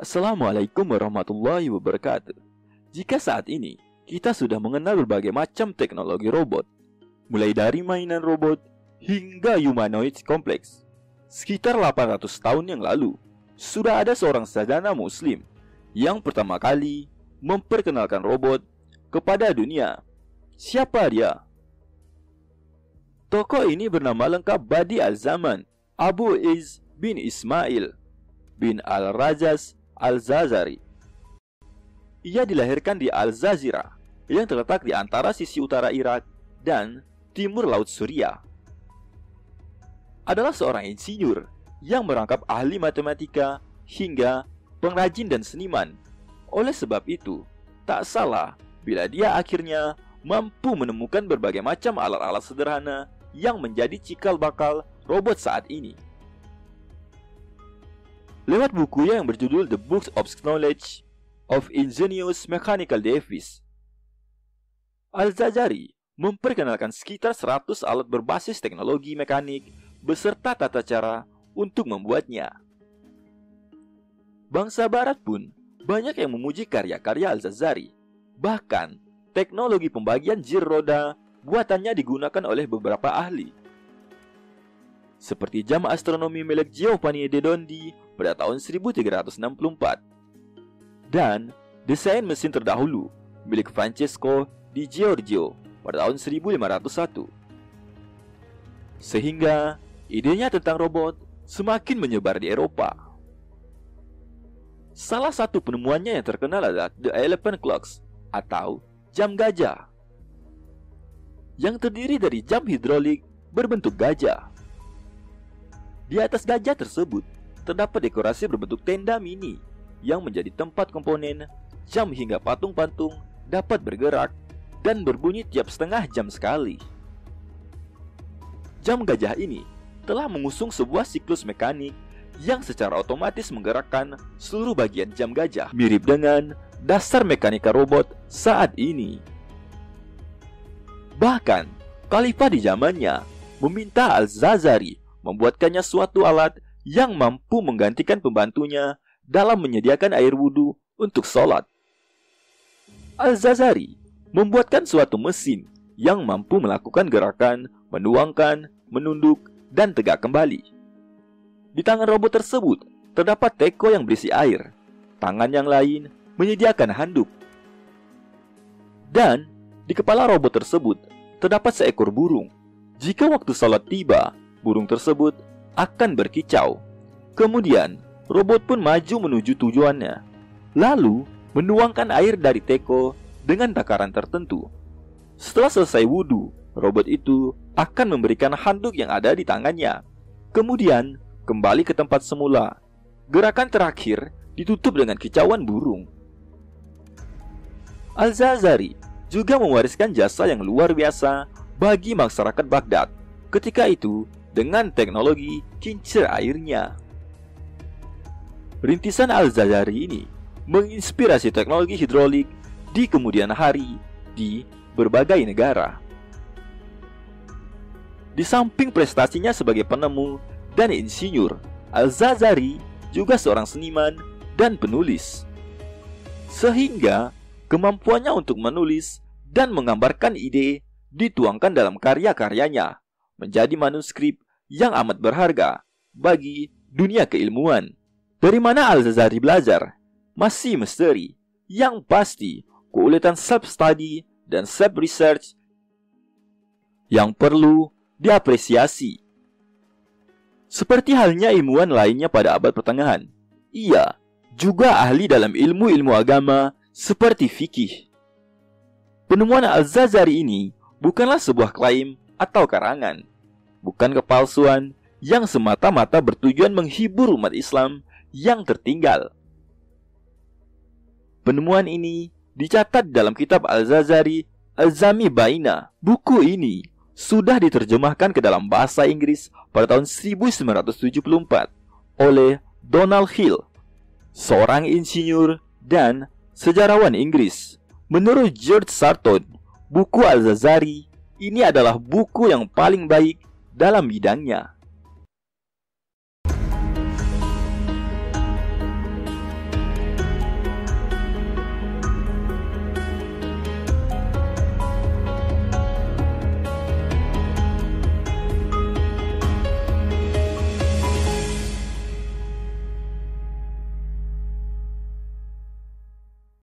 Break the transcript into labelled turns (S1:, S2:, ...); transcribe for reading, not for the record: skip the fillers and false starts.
S1: Assalamualaikum warahmatullahi wabarakatuh. Jika saat ini kita sudah mengenal berbagai macam teknologi robot, mulai dari mainan robot hingga humanoid kompleks, sekitar 800 tahun yang lalu, sudah ada seorang sarjana muslim yang pertama kali memperkenalkan robot kepada dunia. Siapa dia? Tokoh ini bernama lengkap Badi Al-Zaman Abu Izz bin Ismail bin Al-Rajaz Al-Zazari. Ia dilahirkan di Al-Zazira yang terletak di antara sisi utara Irak dan timur Laut Suriah. Adalah seorang insinyur yang merangkap ahli matematika hingga pengrajin dan seniman. Oleh sebab itu, tak salah bila dia akhirnya mampu menemukan berbagai macam alat-alat sederhana yang menjadi cikal bakal robot saat ini. Lewat bukunya yang berjudul The Books of Knowledge of Ingenious Mechanical Devices, Al-Zazari memperkenalkan sekitar 100 alat berbasis teknologi mekanik beserta tata cara untuk membuatnya. Bangsa Barat pun banyak yang memuji karya-karya Al-Zazari. Bahkan, teknologi pembagian jir roda buatannya digunakan oleh beberapa ahli, seperti jam astronomi milik Giovanni de Dondi pada tahun 1364 dan desain mesin terdahulu milik Francesco di Giorgio pada tahun 1501. Sehingga idenya tentang robot semakin menyebar di Eropa. Salah satu penemuannya yang terkenal adalah The Elephant Clocks atau jam gajah, yang terdiri dari jam hidrolik berbentuk gajah. Di atas gajah tersebut terdapat dekorasi berbentuk tenda mini yang menjadi tempat komponen jam hingga patung-patung dapat bergerak dan berbunyi tiap setengah jam sekali. Jam gajah ini telah mengusung sebuah siklus mekanik yang secara otomatis menggerakkan seluruh bagian jam gajah, mirip dengan dasar mekanika robot saat ini. Bahkan, Khalifah di zamannya meminta Al-Zazari membuatkannya suatu alat yang mampu menggantikan pembantunya dalam menyediakan air wudhu untuk sholat. Al-Zazari membuatkan suatu mesin yang mampu melakukan gerakan menuangkan, menunduk, dan tegak kembali. Di tangan robot tersebut terdapat teko yang berisi air. Tangan yang lain menyediakan handuk. Dan di kepala robot tersebut terdapat seekor burung. Jika waktu sholat tiba, burung tersebut akan berkicau. Kemudian, robot pun maju menuju tujuannya, lalu menuangkan air dari teko dengan takaran tertentu. Setelah selesai wudhu, robot itu akan memberikan handuk yang ada di tangannya. Kemudian, kembali ke tempat semula. Gerakan terakhir ditutup dengan kicauan burung. Al-Zazari juga mewariskan jasa yang luar biasa bagi masyarakat Baghdad ketika itu dengan teknologi kincir airnya. Rintisan Al-Zazari ini menginspirasi teknologi hidrolik di kemudian hari di berbagai negara. Di samping prestasinya sebagai penemu dan insinyur, Al-Zazari juga seorang seniman dan penulis. Sehingga kemampuannya untuk menulis dan menggambarkan ide dituangkan dalam karya-karyanya menjadi manuskrip yang amat berharga bagi dunia keilmuan. Dari mana Al-Zazari belajar? Masih misteri. Yang pasti, keuletan self-study dan self-research yang perlu diapresiasi. Seperti halnya ilmuwan lainnya pada abad pertengahan, ia juga ahli dalam ilmu-ilmu agama seperti fikih. Penemuan Al-Zazari ini bukanlah sebuah klaim atau karangan, bukan kepalsuan yang semata-mata bertujuan menghibur umat Islam yang tertinggal. Penemuan ini dicatat dalam kitab Al-Zazari Al-Zami Baina. Buku ini sudah diterjemahkan ke dalam bahasa Inggris pada tahun 1974 oleh Donald Hill, seorang insinyur dan sejarawan Inggris. Menurut George Sarton, buku Al-Zazari ini adalah buku yang paling baik dalam bidangnya.